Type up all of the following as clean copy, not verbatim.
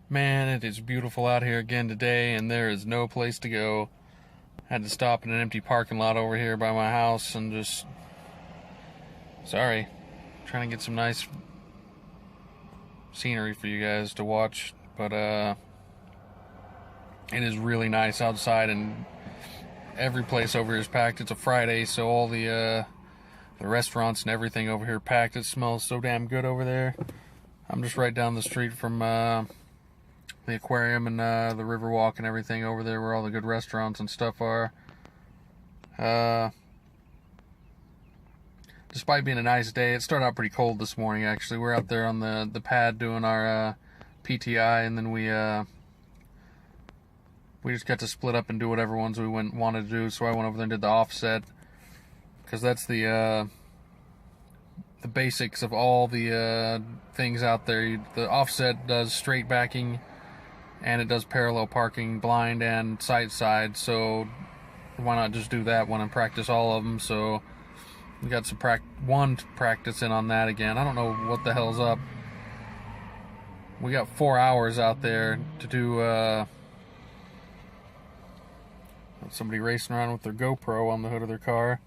Man, it is beautiful out here again today, and there is no place to go. Had to stop in an empty parking lot over here by my house and just... Sorry. Trying to get some nice scenery for you guys to watch, but it is really nice outside, and every place over here is packed. It's a Friday, so all the restaurants and everything over here are packed. It smells so damn good over there. I'm just right down the street from the aquarium and the river walk and everything over there where all the good restaurants and stuff are. Despite being a nice day, it started out pretty cold this morning actually. We're out there on the pad doing our PTI, and then we just got to split up and do whatever ones we wanted to do. So I went over there and did the offset, because that's the basics of all the things out there. The offset does straight backing, and it does parallel parking, blind and side, so why not just do that one and practice all of them? So we got some practice in on that again. I don't know what the hell's up. We got 4 hours out there to do somebody racing around with their GoPro on the hood of their car.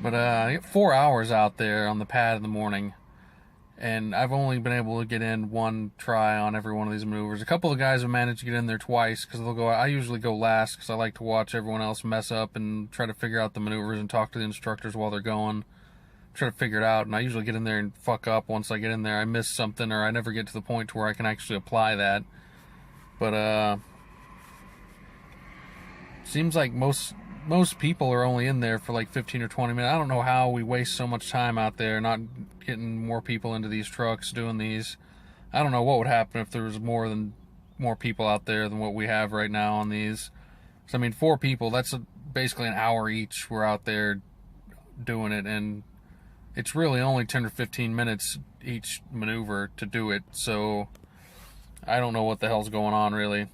But I got 4 hours out there on the pad in the morning, and I've only been able to get in one try on every one of these maneuvers. A couple of guys have managed to get in there twice, because they'll go. I usually go last because I like to watch everyone else mess up and try to figure out the maneuvers and talk to the instructors while they're going. Try to figure it out, and I usually get in there and fuck up. Once I get in there, I miss something, or I never get to the point to where I can actually apply that. But seems like most people are only in there for like 15 or 20 minutes. I don't know how we waste so much time out there not getting more people into these trucks doing these. I don't know what would happen if there was more people out there than what we have right now on these. So I mean, 4 people, that's basically an hour each. We're out there doing it, and it's really only 10 or 15 minutes each maneuver to do it. So I don't know what the hell's going on really,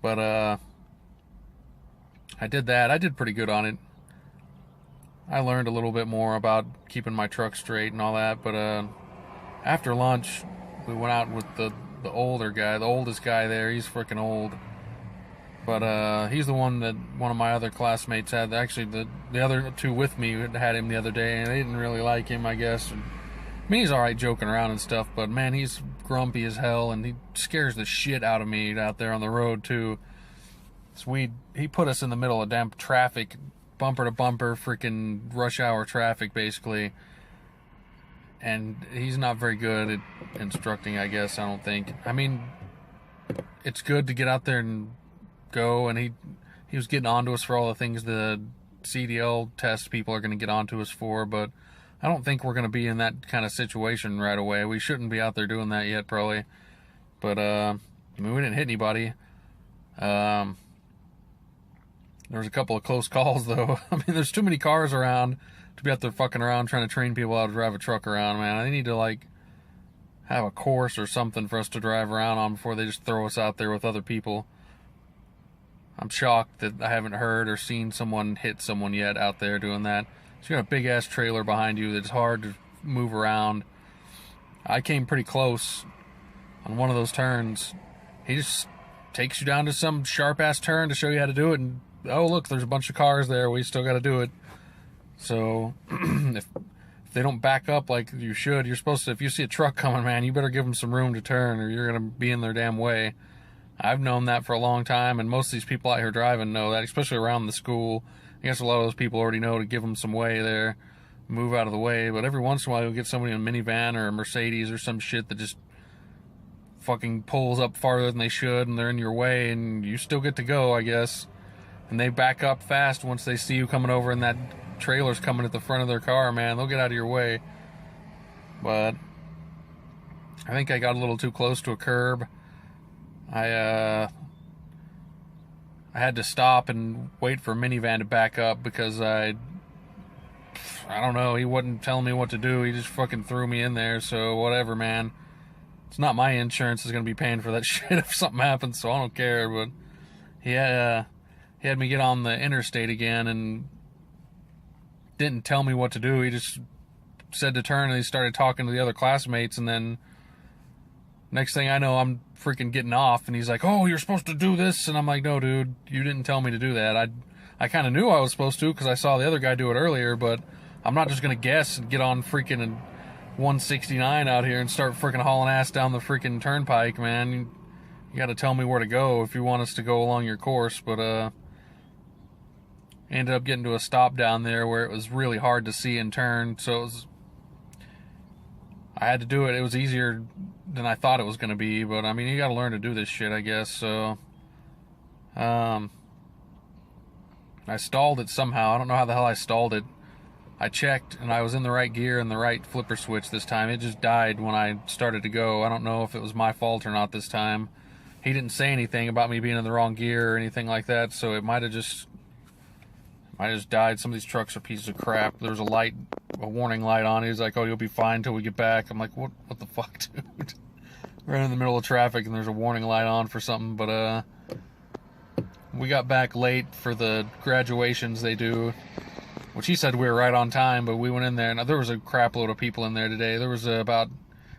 but I did that. I did pretty good on it. I learned a little bit more about keeping my truck straight and all that, but after lunch, we went out with the older guy, the oldest guy there. He's freaking old, but he's the one that one of my other classmates had. Actually, the other two with me had him the other day, and they didn't really like him, I guess. I mean, he's alright joking around and stuff, but man, he's grumpy as hell, and he scares the shit out of me out there on the road too. So he put us in the middle of damn traffic, bumper to bumper, freaking rush hour traffic, basically. And he's not very good at instructing, I guess, I don't think. I mean, it's good to get out there and go, and he was getting onto us for all the things the CDL test people are going to get onto us for, but I don't think we're going to be in that kind of situation right away. We shouldn't be out there doing that yet, probably. But, I mean, we didn't hit anybody. There was a couple of close calls, though. I mean, there's too many cars around to be out there fucking around trying to train people how to drive a truck around, man. They need to, like, have a course or something for us to drive around on before they just throw us out there with other people. I'm shocked that I haven't heard or seen someone hit someone yet out there doing that. So you got a big-ass trailer behind you that's hard to move around. I came pretty close on one of those turns. He just takes you down to some sharp-ass turn to show you how to do it, and oh, look, there's a bunch of cars there. We still got to do it. So, if they don't back up like you should, you're supposed to, if you see a truck coming, man, you better give them some room to turn, or you're going to be in their damn way. I've known that for a long time, and most of these people out here driving know that, especially around the school. I guess a lot of those people already know to give them some way there, move out of the way. But every once in a while, you'll get somebody in a minivan or a Mercedes or some shit that just fucking pulls up farther than they should, and they're in your way, and you still get to go, I guess. And they back up fast once they see you coming over and that trailer's coming at the front of their car, man. They'll get out of your way. But I think I got a little too close to a curb. I had to stop and wait for a minivan to back up because I I don't know. He wasn't telling me what to do. He just fucking threw me in there. So whatever, man. It's not my insurance that's gonna be paying for that shit if something happens. So I don't care. But he had me get on the interstate again and didn't tell me what to do. He just said to turn, and he started talking to the other classmates, and then next thing I know, I'm freaking getting off, and he's like, "Oh, you're supposed to do this," and I'm like, "No, dude, you didn't tell me to do that. I kind of knew I was supposed to because I saw the other guy do it earlier, but I'm not just gonna guess and get on freaking 169 out here and start freaking hauling ass down the freaking turnpike, man. You got to tell me where to go if you want us to go along your course." But ended up getting to a stop down there where it was really hard to see and turn, so I had to do it. It was easier than I thought it was going to be, but I mean, you got to learn to do this shit, I guess. So I stalled it somehow. I don't know how the hell I stalled it. I checked, and I was in the right gear and the right flipper switch this time. It just died when I started to go. I don't know if it was my fault or not this time. He didn't say anything about me being in the wrong gear or anything like that, so it might have just died. Some of these trucks are pieces of crap. There was a warning light on. He was like, "Oh, you'll be fine till we get back." I'm like, what the fuck, dude? Right in the middle of traffic, and there's a warning light on for something. But we got back late for the graduations they do, which he said we were right on time, but we went in there, and there was a crap load of people in there today. There was about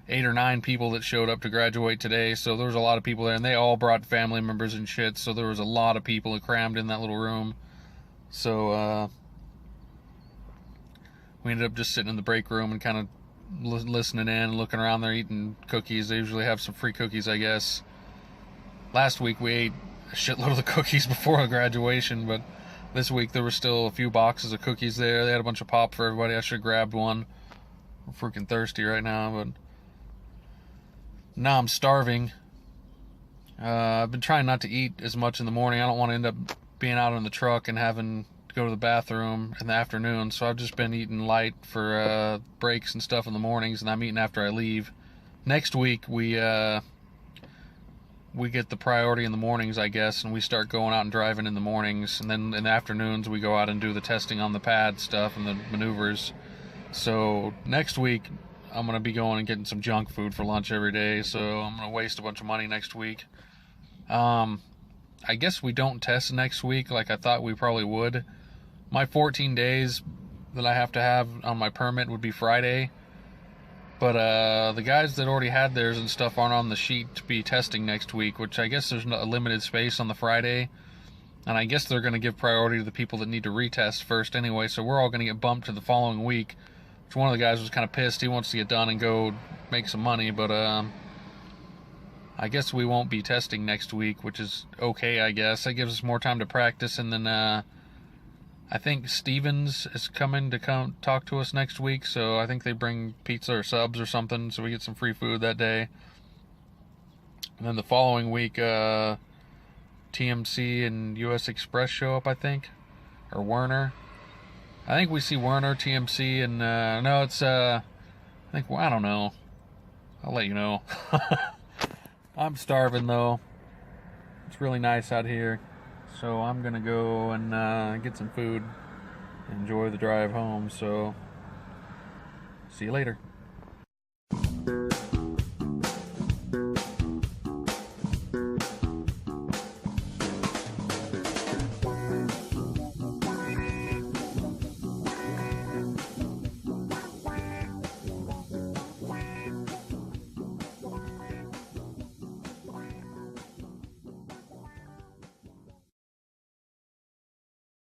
8 or 9 people that showed up to graduate today, so there was a lot of people there, and they all brought family members and shit, so there was a lot of people crammed in that little room. So we ended up just sitting in the break room and kind of listening in and looking around there, eating cookies. They usually have some free cookies, I guess. Last week we ate a shitload of the cookies before graduation, but this week there were still a few boxes of cookies there. They had a bunch of pop for everybody. I should have grabbed one. I'm freaking thirsty right now, but now I'm starving. I've been trying not to eat as much in the morning. I don't want to end up being out in the truck and having to go to the bathroom in the afternoon, so I've just been eating light for breaks and stuff in the mornings, and I'm eating after I leave. Next week we get the priority in the mornings, I guess, and we start going out and driving in the mornings, and then in the afternoons we go out and do the testing on the pad stuff and the maneuvers. So next week I'm going to be going and getting some junk food for lunch every day, so I'm going to waste a bunch of money next week. I guess we don't test next week like I thought we probably would. My 14 days that I have to have on my permit would be Friday. But the guys that already had theirs and stuff aren't on the sheet to be testing next week, which I guess there's a limited space on the Friday. And I guess they're going to give priority to the people that need to retest first anyway, so we're all going to get bumped to the following week. Which one of the guys was kind of pissed. He wants to get done and go make some money, but I guess we won't be testing next week, which is okay, I guess. That gives us more time to practice, and then I think Stevens is coming to come talk to us next week, so I think they bring pizza or subs or something, so we get some free food that day. And then the following week, TMC and US Express show up, I think, or Werner. I think we see Werner, TMC, and no, it's I don't know. I'll let you know. I'm starving though. It's really nice out here, so I'm gonna go and get some food, enjoy the drive home. So see you later.